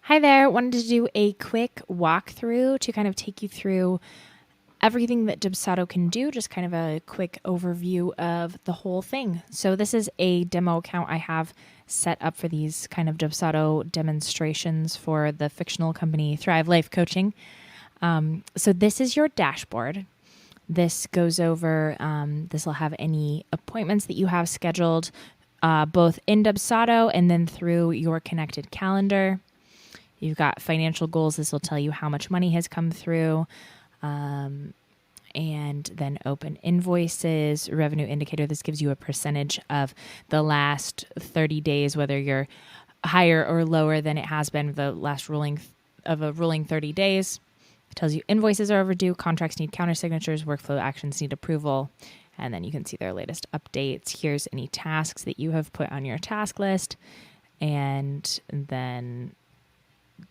Hi there. Wanted to do a quick walkthrough to kind of take you through everything that Dubsado can do, just kind of a quick overview of the whole thing. So this is a demo account I have set up for these kind of Dubsado demonstrations for the fictional company Thrive Life Coaching. So this is your dashboard. This goes over, this will have any appointments that you have scheduled, both in Dubsado and then through your connected calendar. You've got financial goals. This will tell you how much money has come through. And then open invoices, revenue indicator. This gives you a percentage of the last 30 days, whether you're higher or lower than it has been the last rolling 30 days. It tells you invoices are overdue, contracts need countersignatures, workflow actions need approval. And then you can see their latest updates. Here's any tasks that you have put on your task list. And then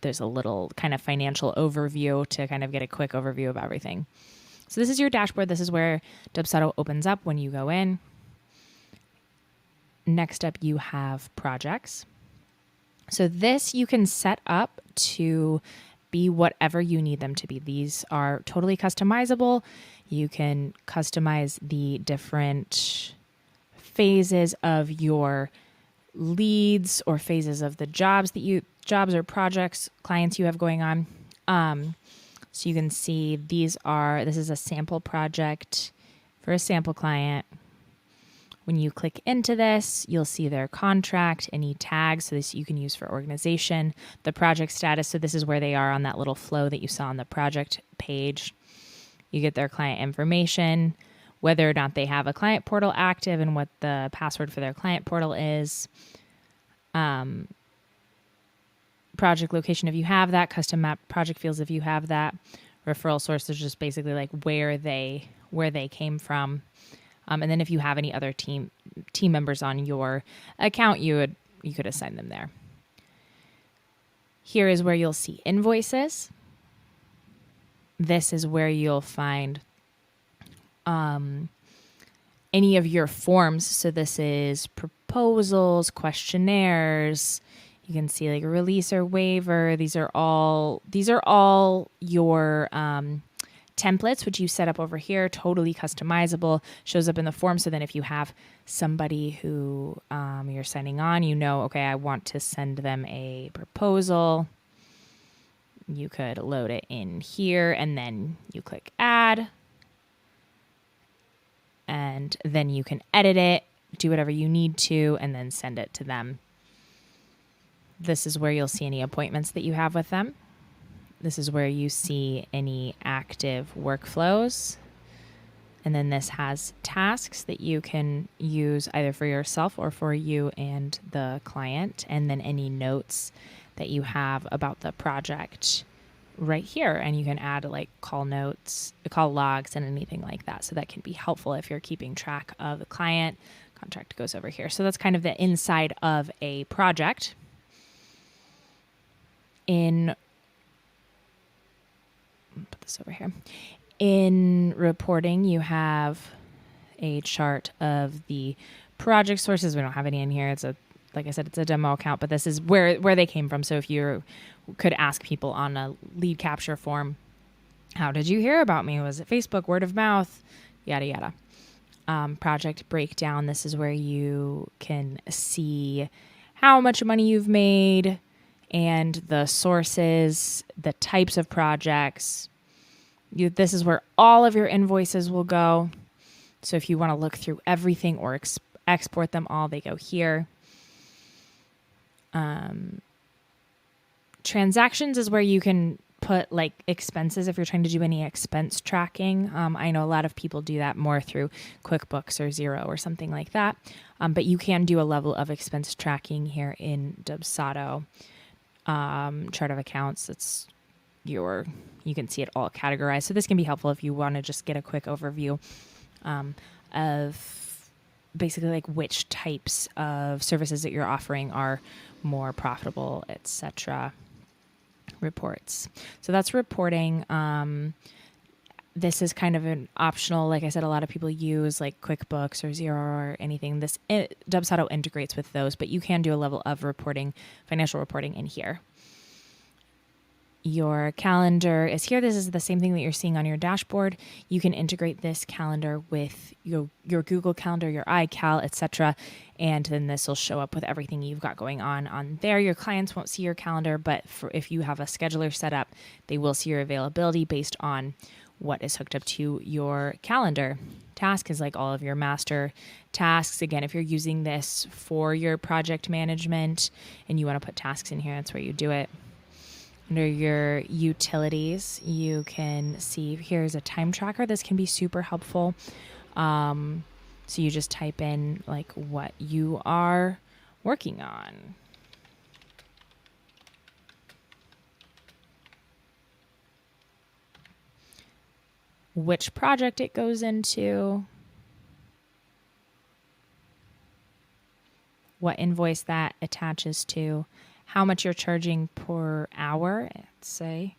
there's a little kind of financial overview to kind of get a quick overview of everything. So this is your dashboard. This is where Dubsado opens up when you go in. Next up, you have projects. So this you can set up to be whatever you need them to be. These are totally customizable. You can customize the different phases of your leads or phases of the jobs or projects, clients you have going on. So you can see this is a sample project for a sample client. When you click into this, you'll see their contract, any tags, so this you can use for organization, the project status. So this is where they are on that little flow that you saw on the project page. You get their client information, whether or not they have a client portal active and what the password for their client portal is. Project location if you have that, custom map project fields if you have that, referral source is just basically like where they came from. And then if you have any other team members on your account, you could assign them there. Here is where you'll see invoices. This is where you'll find any of your forms. So this is proposals, questionnaires. You can see like a release or waiver. These are all your templates, which you set up over here, totally customizable, shows up in the form. So then if you have somebody who you're signing on, okay, I want to send them a proposal. You could load it in here and then you click add. And then you can edit it, do whatever you need to, and then send it to them. This is where you'll see any appointments that you have with them. This is where you see any active workflows. And then this has tasks that you can use either for yourself or for you and the client. And then any notes that you have about the project right here. And you can add like call notes, call logs, and anything like that. So that can be helpful if you're keeping track of the client. Contract goes over here. So that's kind of the inside of a project. Put this over here. In reporting, you have a chart of the project sources. We don't have any in here. Like I said, it's a demo account, but this is where they came from. So if you could ask people on a lead capture form, how did you hear about me? Was it Facebook, word of mouth, yada, yada. Project breakdown. This is where you can see how much money you've made, and the sources, the types of projects. This is where all of your invoices will go. So if you want to look through everything or export them all, they go here. Transactions is where you can put like expenses if you're trying to do any expense tracking. I know a lot of people do that more through QuickBooks or Xero or something like that. But you can do a level of expense tracking here in Dubsado. Chart of accounts, you can see it all categorized. So this can be helpful if you want to just get a quick overview of basically like which types of services that you're offering are more profitable, etc. Reports. So that's reporting. This is kind of an optional, like I said, a lot of people use like QuickBooks or Xero or anything. Dubsado integrates with those, but you can do a level of reporting, financial reporting in here. your calendar is here. This is the same thing that you're seeing on your dashboard. You can integrate this calendar with your Google Calendar, your iCal, etc. And then this will show up with everything you've got going on there. Your clients won't see your calendar, but if you have a scheduler set up, they will see your availability based on what is hooked up to your calendar. Task is like all of your master tasks. Again, if you're using this for your project management and you want to put tasks in here, that's where you do it. Under your utilities, you can see here's a time tracker. This can be super helpful. So you just type in like what you are working on. Which project it goes into, what invoice that attaches to, how much you're charging per hour, let's say.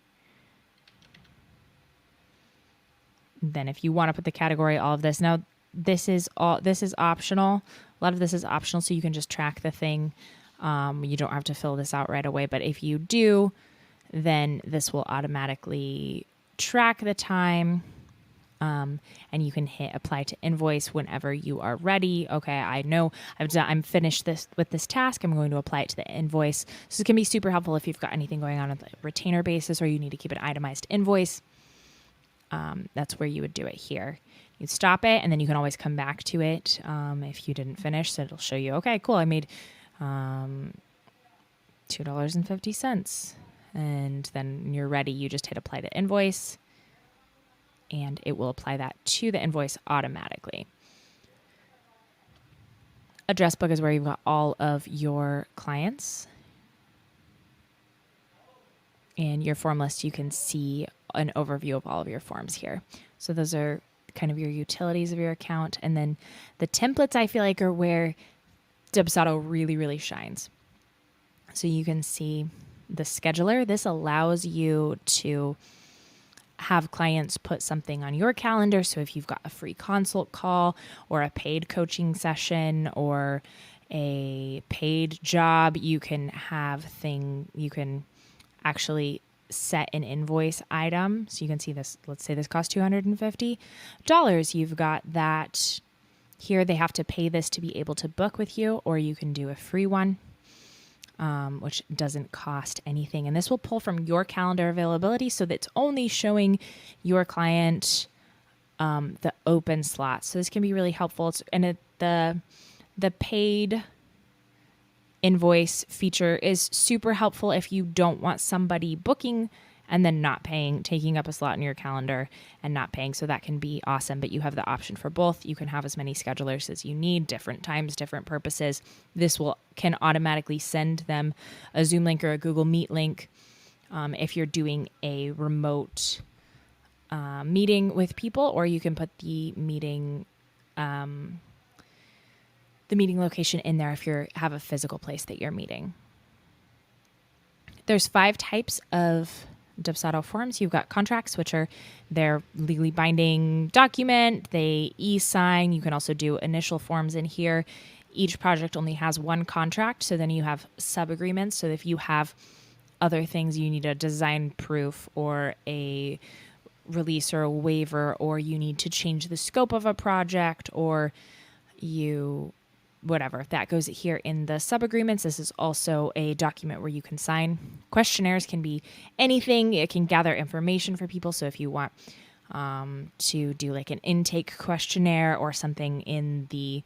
Then if you want to put the category, all of this. Now, this is optional. A lot of this is optional, so you can just track the thing. You don't have to fill this out right away, but if you do, then this will automatically track the time. And you can hit apply to invoice whenever you are ready. Okay, I know I'm finished with this task. I'm going to apply it to the invoice. So it can be super helpful if you've got anything going on a retainer basis or you need to keep an itemized invoice. That's where you would do it here. You stop it, and then you can always come back to it if you didn't finish. So it'll show you, okay, cool, I made $2.50. And then when you're ready, you just hit apply to invoice, and it will apply that to the invoice automatically. Address book is where you've got all of your clients. And your form list, you can see an overview of all of your forms here. So those are kind of your utilities of your account. And then the templates, I feel like, are where Dubsado really, really shines. So you can see the scheduler. This allows you to have clients put something on your calendar. So if you've got a free consult call or a paid coaching session or a paid job, you can actually set an invoice item. So you can see this, let's say this costs $250. You've got that here. They have to pay this to be able to book with you, or you can do a free one. Which doesn't cost anything. And this will pull from your calendar availability, so that's only showing your client the open slots. So this can be really helpful. The paid invoice feature is super helpful if you don't want somebody booking and then not paying, taking up a slot in your calendar and not paying. So that can be awesome, but you have the option for both. You can have as many schedulers as you need, different times, different purposes. This can automatically send them a Zoom link or a Google Meet link if you're doing a remote meeting with people, or you can put the meeting location in there if you have a physical place that you're meeting. There's 5 types of Dubsado forms. You've got contracts, which are their legally binding document. They e-sign. You can also do initial forms in here. Each project only has one contract. So then you have sub-agreements. So if you have other things, you need a design proof or a release or a waiver, or you need to change the scope of a project, or whatever, that goes here in the sub-agreements. This is also a document where you can sign. Questionnaires can be anything. It can gather information for people. So if you want to do like an intake questionnaire or something in the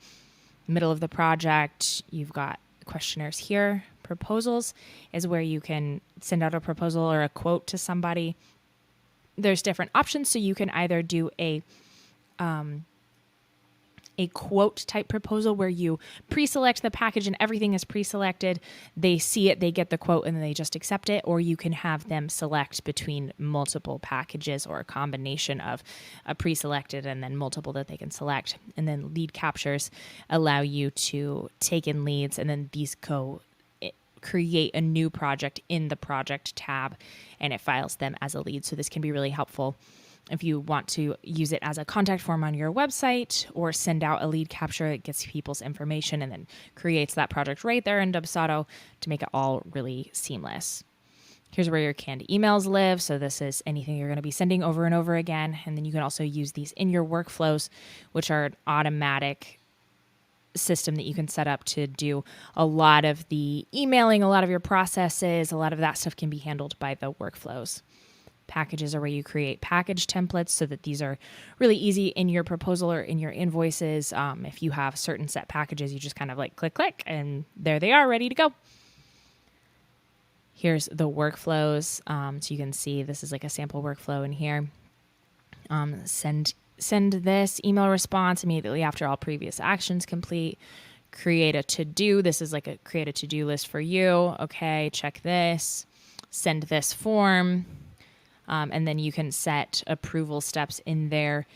middle of the project, you've got questionnaires here. Proposals is where you can send out a proposal or a quote to somebody. There's different options. So you can either do a quote type proposal where you pre-select the package and everything is pre-selected. They see it, they get the quote, and then they just accept it. Or you can have them select between multiple packages or a combination of a pre-selected and then multiple that they can select. And then lead captures allow you to take in leads, and then these create a new project in the project tab, and it files them as a lead. So this can be really helpful if you want to use it as a contact form on your website or send out a lead capture. It gets people's information and then creates that project right there in Dubsado to make it all really seamless. Here's where your canned emails live. So this is anything you're going to be sending over and over again. And then you can also use these in your workflows, which are an automatic system that you can set up to do a lot of the emailing, a lot of your processes, a lot of that stuff can be handled by the workflows. Packages are where you create package templates so that these are really easy in your proposal or in your invoices. If you have certain set packages, you just kind of like click, click, and there they are ready to go. Here's the workflows. So you can see this is like a sample workflow in here. Send this email response immediately after all previous actions complete. Create a to-do. This is like create a to-do list for you. Okay, check this. Send this form. And then you can set approval steps in there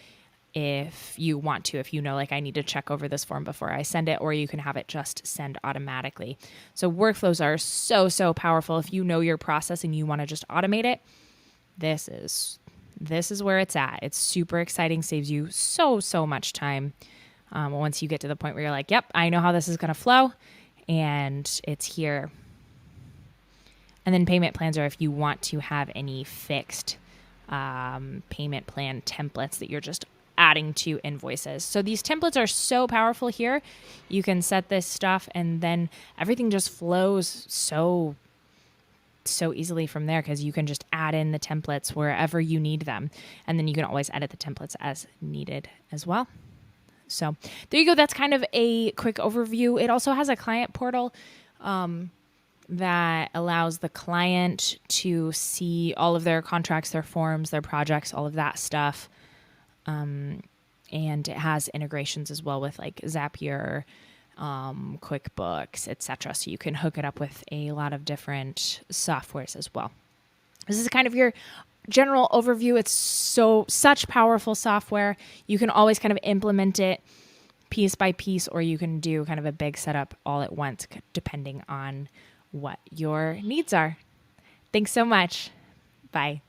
if you want to, if you know, like I need to check over this form before I send it, or you can have it just send automatically. So workflows are so powerful. If you know your process and you want to just automate it, this is where it's at. It's super exciting, saves you so much time. Once you get to the point where you're like, yep, I know how this is going to flow, and it's here. And then payment plans are if you want to have any fixed payment plan templates that you're just adding to invoices. So these templates are so powerful here. You can set this stuff and then everything just flows so easily from there because you can just add in the templates wherever you need them. And then you can always edit the templates as needed as well. So there you go. That's kind of a quick overview. It also has a client portal that allows the client to see all of their contracts, their forms, their projects, all of that stuff. And it has integrations as well with like Zapier, QuickBooks, etc. So you can hook it up with a lot of different softwares as well. This is kind of your general overview. It's such powerful software. You can always kind of implement it piece by piece, or you can do kind of a big setup all at once, depending on what your needs are. Thanks so much. Bye.